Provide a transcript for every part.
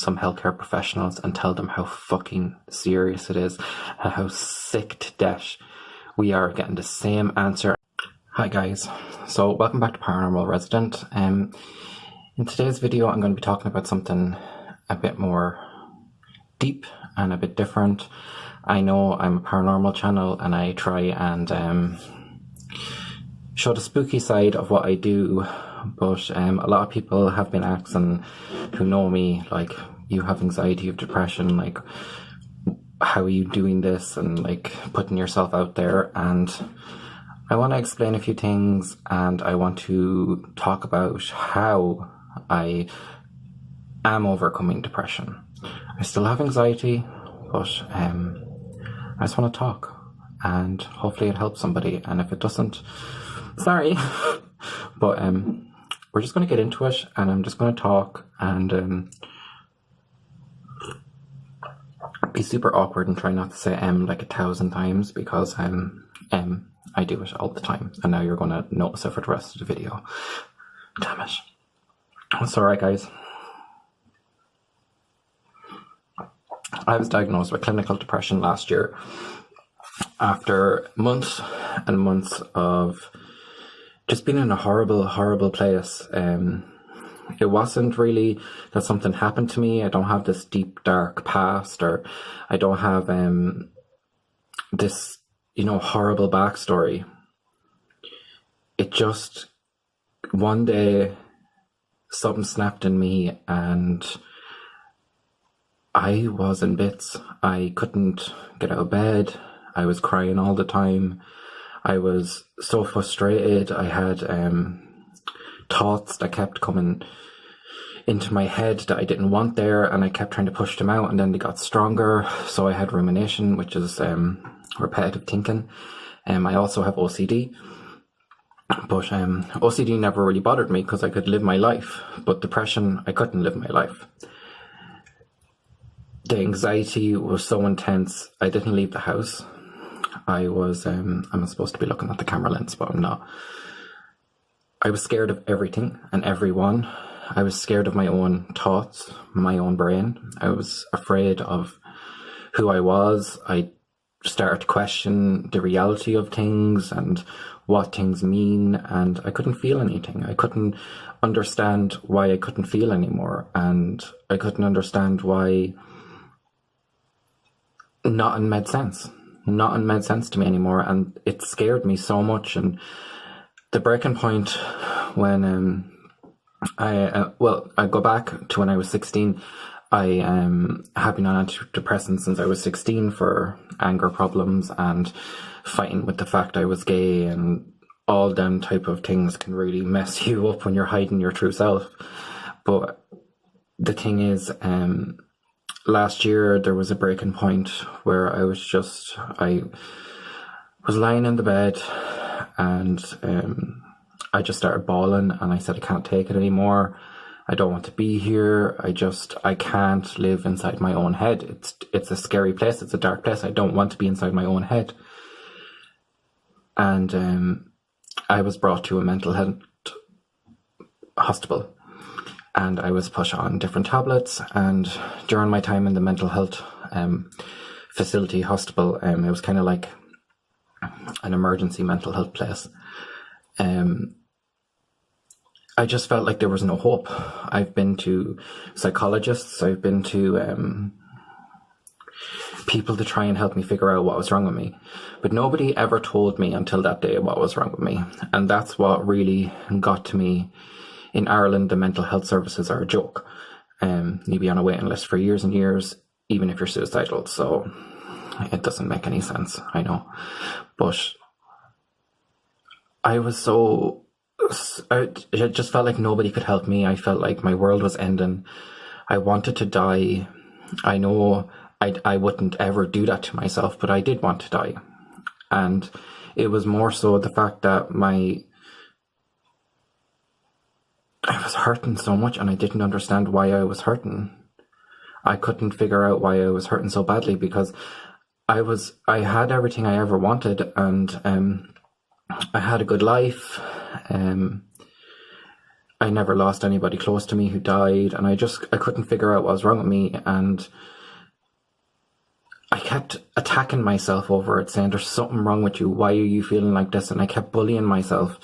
some healthcare professionals and tell them how fucking serious it is and how sick to death we are getting the same answer. Hi guys, so welcome back to Paranormal Resident. In today's video I'm going to be talking about something a bit more deep and a bit different. I know I'm a paranormal channel and I try and show the spooky side of what I do, but a lot of people have been asking who know me, like, you have anxiety, you have depression, like, how are you doing this, and like putting yourself out there. And I want to explain a few things, and I want to talk about how I am overcoming depression. I still have anxiety, but I just want to talk, and hopefully it helps somebody, and if it doesn't, sorry. But we're just going to get into it, and I'm just going to talk and be super awkward and try not to say like 1,000 times, because I do it all the time, and now you're going to notice it for the rest of the video. Damn it. It's alright, guys. I was diagnosed with clinical depression last year after months and months of just being in a horrible place. It wasn't really that something happened to me. I don't have this deep, dark past, or I don't have this, horrible backstory. It just, one day, something snapped in me and I was in bits. I couldn't get out of bed. I was crying all the time. I was so frustrated. I had thoughts that kept coming into my head that I didn't want there, and I kept trying to push them out, and then they got stronger. So I had rumination, which is repetitive thinking. I also have OCD, but OCD never really bothered me because I could live my life, but depression, I couldn't live my life. The anxiety was so intense, I didn't leave the house. I was, I'm supposed to be looking at the camera lens, but I'm not. I was scared of everything and everyone. I was scared of my own thoughts, my own brain. I was afraid of who I was. I started to question the reality of things and what things mean, and I couldn't feel anything. I couldn't understand why I couldn't feel anymore, and I couldn't understand why nothing made sense. Nothing made sense to me anymore, and it scared me so much. And the breaking point when I go back to when I was 16. I have been on antidepressants since I was 16 for anger problems and fighting with the fact I was gay, and all them type of things can really mess you up when you're hiding your true self. But the thing is, last year there was a breaking point where I was lying in the bed, and I just started bawling, and I said, I can't take it anymore. I don't want to be here. I can't live inside my own head. It's a scary place. It's a dark place. I don't want to be inside my own head. And I was brought to a mental health hospital, and I was put on different tablets. And during my time in the mental health facility hospital, it was kind of like an emergency mental health place. I just felt like there was no hope. I've been to psychologists, I've been to people to try and help me figure out what was wrong with me, but nobody ever told me until that day what was wrong with me. And that's what really got to me. In Ireland, the mental health services are a joke. You'd be on a waiting list for years and years, even if you're suicidal. So it doesn't make any sense, I know. But I just felt like nobody could help me. I felt like my world was ending. I wanted to die. I know I wouldn't ever do that to myself, but I did want to die. And it was more so the fact that I was hurting so much, and I didn't understand why I was hurting. I couldn't figure out why I was hurting so badly, because I had everything I ever wanted, and I had a good life. I never lost anybody close to me who died, and I couldn't figure out what was wrong with me, and I kept attacking myself over it, saying there's something wrong with you, why are you feeling like this? And I kept bullying myself,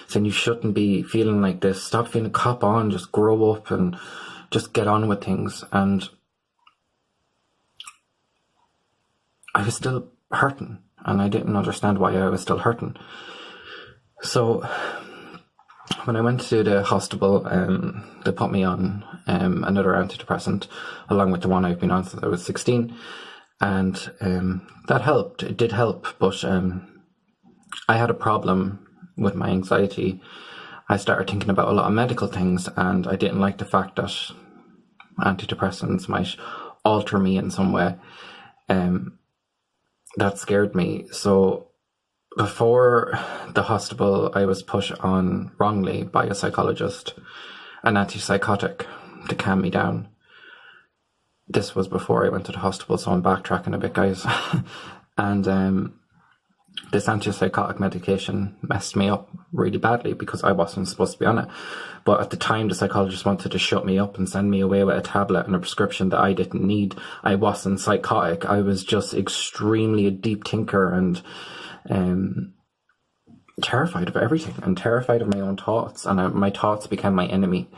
saying you shouldn't be feeling like this, stop feeling, cop on, just grow up and just get on with things. And I was still hurting, and I didn't understand why I was still hurting. So when I went to the hospital, they put me on another antidepressant along with the one I've been on since I was 16. And that helped. It did help, but I had a problem with my anxiety. I started thinking about a lot of medical things, and I didn't like the fact that antidepressants might alter me in some way. That scared me. So before the hospital, I was put on wrongly by a psychologist, an antipsychotic, to calm me down. This was before I went to the hospital, so I'm backtracking a bit, guys. And this antipsychotic medication messed me up really badly because I wasn't supposed to be on it. But at the time, the psychologist wanted to shut me up and send me away with a tablet and a prescription that I didn't need. I wasn't psychotic. I was just extremely a deep thinker and terrified of everything and terrified of my own thoughts. And my thoughts became my enemy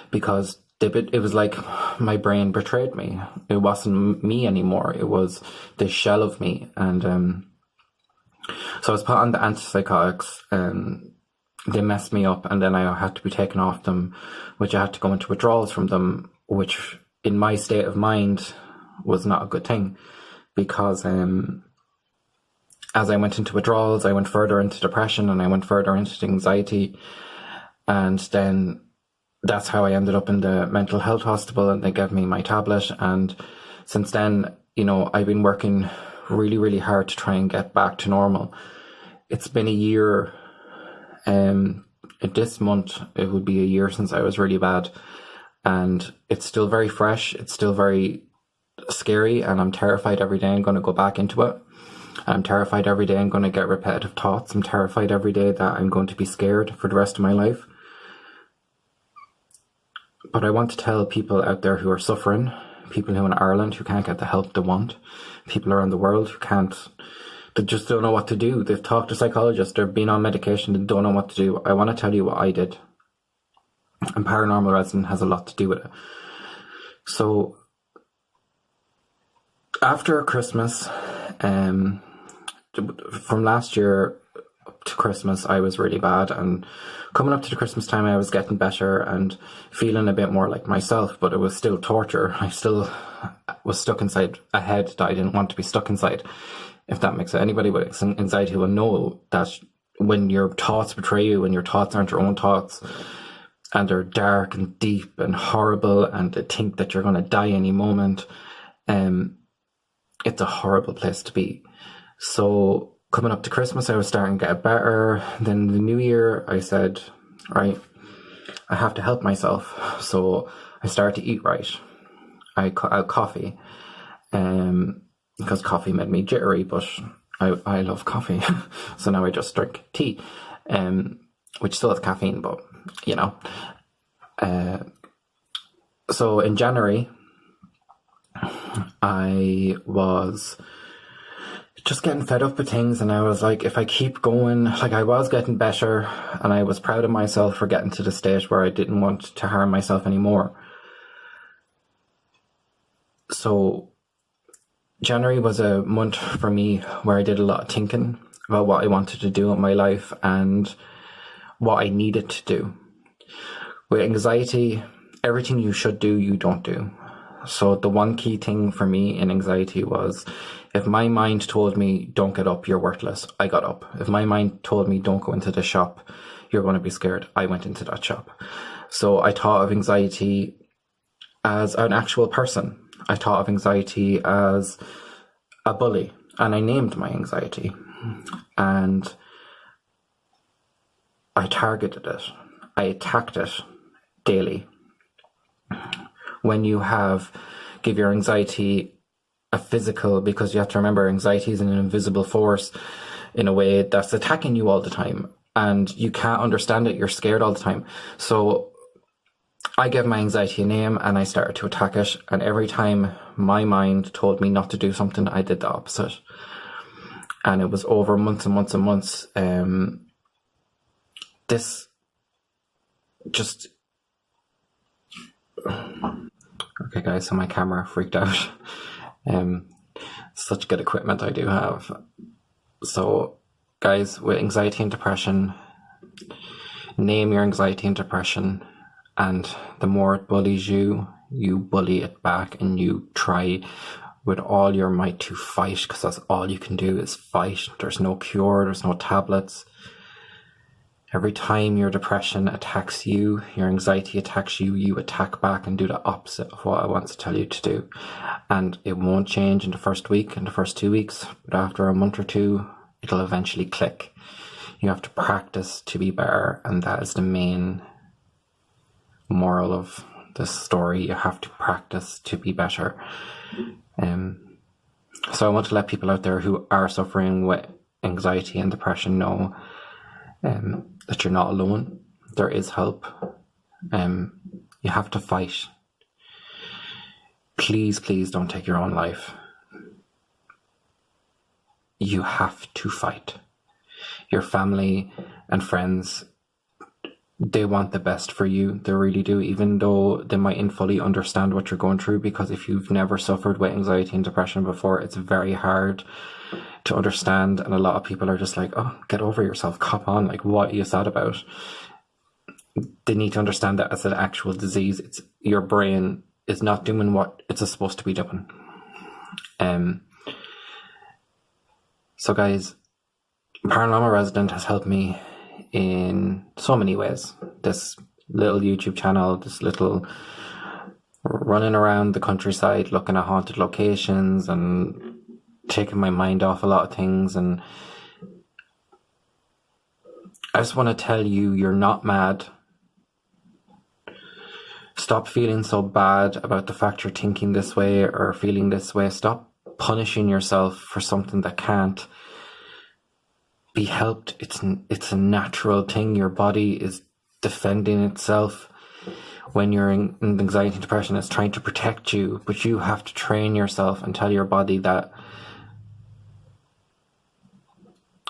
because it was like my brain betrayed me. It wasn't me anymore. It was this shell of me. And so I was put on the antipsychotics, and they messed me up. And then I had to be taken off them, which I had to go into withdrawals from them, which in my state of mind was not a good thing, because as I went into withdrawals, I went further into depression, and I went further into anxiety. And then that's how I ended up in the mental health hospital, and they gave me my tablet. And since then, I've been working really, really hard to try and get back to normal. It's been a year. This month, it would be a year since I was really bad. And it's still very fresh. It's still very scary. And I'm terrified every day I'm going to go back into it. I'm terrified every day I'm going to get repetitive thoughts. I'm terrified every day that I'm going to be scared for the rest of my life. But I want to tell people out there who are suffering, people who in Ireland who can't get the help they want, people around the world they just don't know what to do. They've talked to psychologists, they've been on medication, they don't know what to do. I want to tell you what I did. And Paranormal Resident has a lot to do with it. So after Christmas, from last year to Christmas, I was really bad, and coming up to the Christmas time, I was getting better and feeling a bit more like myself, but it was still torture. I still was stuck inside a head that I didn't want to be stuck inside, if that makes sense. Anybody with anxiety will know that when your thoughts betray you, when your thoughts aren't your own thoughts, and they're dark and deep and horrible, and they think that you're going to die any moment, it's a horrible place to be. So coming up to Christmas, I was starting to get better. Then the new year, I said, right, I have to help myself. So I started to eat right. I cut out coffee, because coffee made me jittery, but I love coffee. So now I just drink tea, which still has caffeine, but so in January, I was just getting fed up with things, and I was like, if I keep going, like I was getting better, and I was proud of myself for getting to the stage where I didn't want to harm myself anymore. So January was a month for me where I did a lot of thinking about what I wanted to do in my life and what I needed to do. With anxiety, everything you should do, you don't do. So the one key thing for me in anxiety was, if my mind told me, don't get up, you're worthless, I got up. If my mind told me, don't go into the shop, you're going to be scared, I went into that shop. So I thought of anxiety as an actual person. I thought of anxiety as a bully, and I named my anxiety. And I targeted it. I attacked it daily. When you give your anxiety a physical, because you have to remember anxiety is an invisible force in a way that's attacking you all the time, and you can't understand it, you're scared all the time. So I gave my anxiety a name and I started to attack it. And every time my mind told me not to do something, I did the opposite. And it was over months and months and months. This just... Okay, guys, so my camera freaked out. Such good equipment I do have. So, guys, with anxiety and depression, name your anxiety and depression, and the more it bullies you, you bully it back, and you try with all your might to fight, because that's all you can do is fight. There's no cure, there's no tablets. Every time your depression attacks you, your anxiety attacks you, you attack back and do the opposite of what I want to tell you to do. And it won't change in the first week, in the first 2 weeks, but after a month or two, it'll eventually click. You have to practice to be better, and that is the main moral of this story. You have to practice to be better. So I want to let people out there who are suffering with anxiety and depression know that you're not alone. There is help. You have to fight. Please, please don't take your own life. You have to fight. Your family and friends, they want the best for you. They really do, even though they mightn't fully understand what you're going through, because if you've never suffered with anxiety and depression before, it's very hard to understand. And a lot of people are just like, oh, get over yourself, cop on, like, what are you sad about? They need to understand that as an actual disease. It's your brain is not doing what it's supposed to be doing. So guys, Paranormal Resident has helped me in so many ways. This little YouTube channel, this little running around the countryside looking at haunted locations and taking my mind off a lot of things. And I just want to tell you, you're not mad. Stop feeling so bad about the fact you're thinking this way or feeling this way. Stop punishing yourself for something that can't be helped. It's a natural thing. Your body is defending itself. When you're in anxiety and depression, it's trying to protect you, but you have to train yourself and tell your body that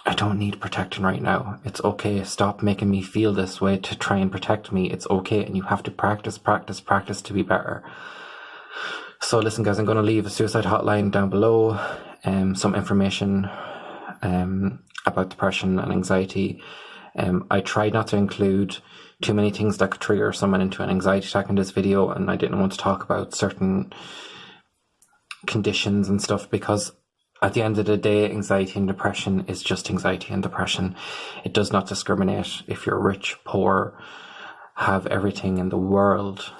I don't need protecting right now. It's okay. Stop making me feel this way to try and protect me. It's okay. And you have to practice to be better. So listen, guys, I'm going to leave a suicide hotline down below, some information about depression and anxiety. I tried not to include too many things that could trigger someone into an anxiety attack in this video, and I didn't want to talk about certain conditions and stuff, because at the end of the day, anxiety and depression is just anxiety and depression. It does not discriminate. If you're rich, poor, have everything in the world,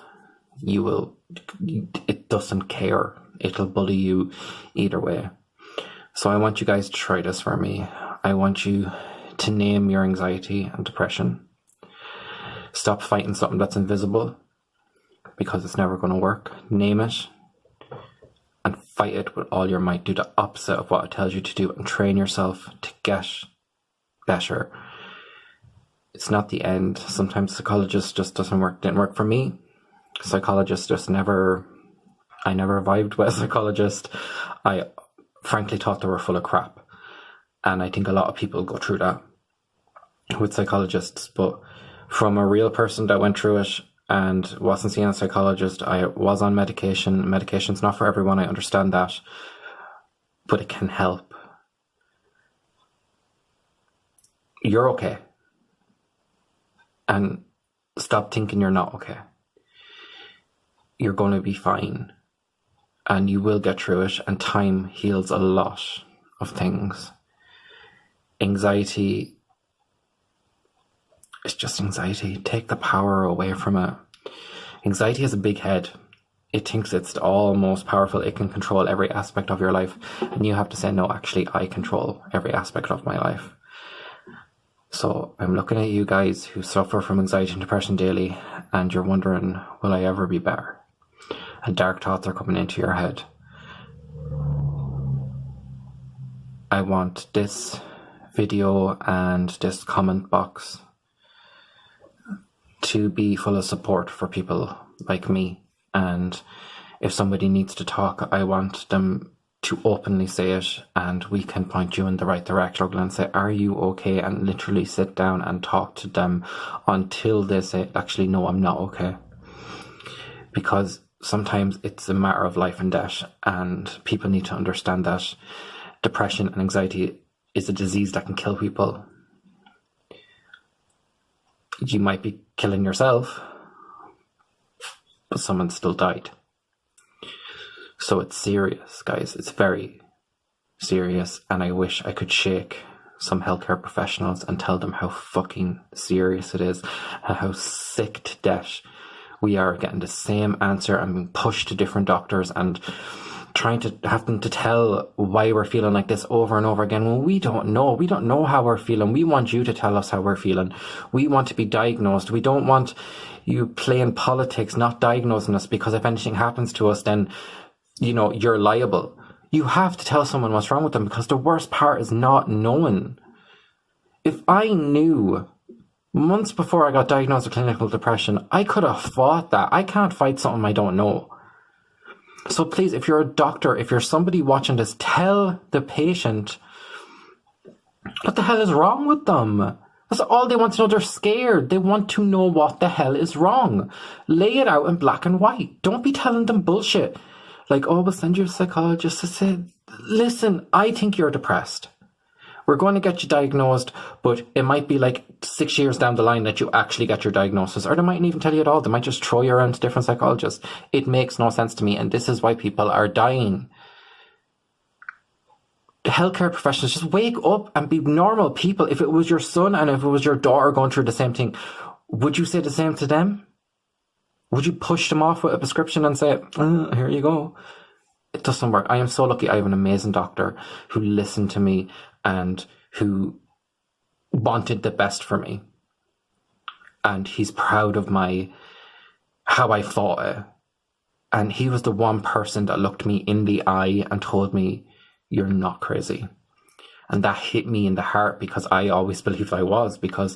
it doesn't care. It'll bully you either way. So I want you guys to try this for me. I want you to name your anxiety and depression. Stop fighting something that's invisible, because it's never going to work. Name it and fight it with all your might. Do the opposite of what it tells you to do and train yourself to get better. It's not the end. Sometimes psychologist just doesn't work. Didn't work for me. Psychologist just never... I never vibed with a psychologist. I frankly thought they were full of crap. And I think a lot of people go through that with psychologists. But from a real person that went through it and wasn't seeing a psychologist, I was on medication. Medication's not for everyone, I understand that. But it can help. You're okay. And stop thinking you're not okay. You're going to be fine. And you will get through it. And time heals a lot of things. Anxiety is just anxiety. Take the power away from it. Anxiety has a big head. It thinks it's all most powerful. It can control every aspect of your life. And you have to say, no, actually, I control every aspect of my life. So I'm looking at you guys who suffer from anxiety and depression daily, and you're wondering, will I ever be better? And dark thoughts are coming into your head. I want this video and this comment box to be full of support for people like me. And if somebody needs to talk, I want them to openly say it, and we can point you in the right direction and say, are you okay? And literally sit down and talk to them until they say, actually, no, I'm not okay. Because sometimes it's a matter of life and death, and people need to understand that depression and anxiety is a disease that can kill people. You might be killing yourself, but someone still died. So it's serious, guys. It's very serious, and I wish I could shake some healthcare professionals and tell them how fucking serious it is and how sick to death we are getting the same answer and being pushed to different doctors and trying to have them to tell why we're feeling like this over and over again. Well, we don't know. We don't know how we're feeling. We want you to tell us how we're feeling. We want to be diagnosed. We don't want you playing politics, not diagnosing us, because if anything happens to us, then, you know, you're liable. You have to tell someone what's wrong with them, because the worst part is not knowing. If I knew months before I got diagnosed with clinical depression, I could have fought that. I can't fight something I don't know. So please, if you're a doctor, if you're somebody watching this, tell the patient what the hell is wrong with them. That's all they want to know. They're scared. They want to know what the hell is wrong. Lay it out in black and white. Don't be telling them bullshit. Like, oh, we'll send you a psychologist to say, listen, I think you're depressed. We're going to get you diagnosed, but it might be like 6 years down the line that you actually get your diagnosis. Or they mightn't even tell you at all. They might just throw you around to different psychologists. It makes no sense to me, and this is why people are dying. Healthcare professionals, just wake up and be normal people. If it was your son and if it was your daughter going through the same thing, would you say the same to them? Would you push them off with a prescription and say, here you go? It doesn't work. I am so lucky I have an amazing doctor who listened to me and who wanted the best for me. And he's proud of how I fought it. And he was the one person that looked me in the eye and told me, you're not crazy. And that hit me in the heart, because I always believed I was. Because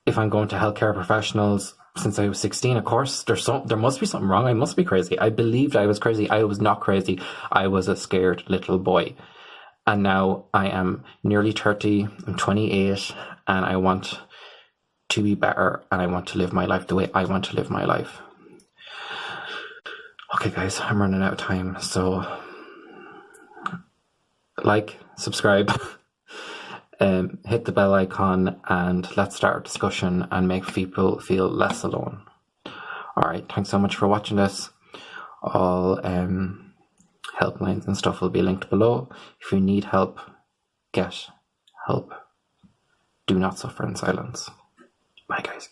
if I'm going to healthcare professionals since I was 16, of course, there must be something wrong. I must be crazy. I believed I was crazy. I was not crazy. I was a scared little boy. And now I am nearly 30. I'm 28, and I want to be better, and I want to live my life the way I want to live my life. Okay, guys, I'm running out of time. So, like, subscribe, hit the bell icon, and let's start a discussion and make people feel less alone. All right, thanks so much for watching this. All helplines and stuff will be linked below. If you need help, get help. Do not suffer in silence. Bye, guys.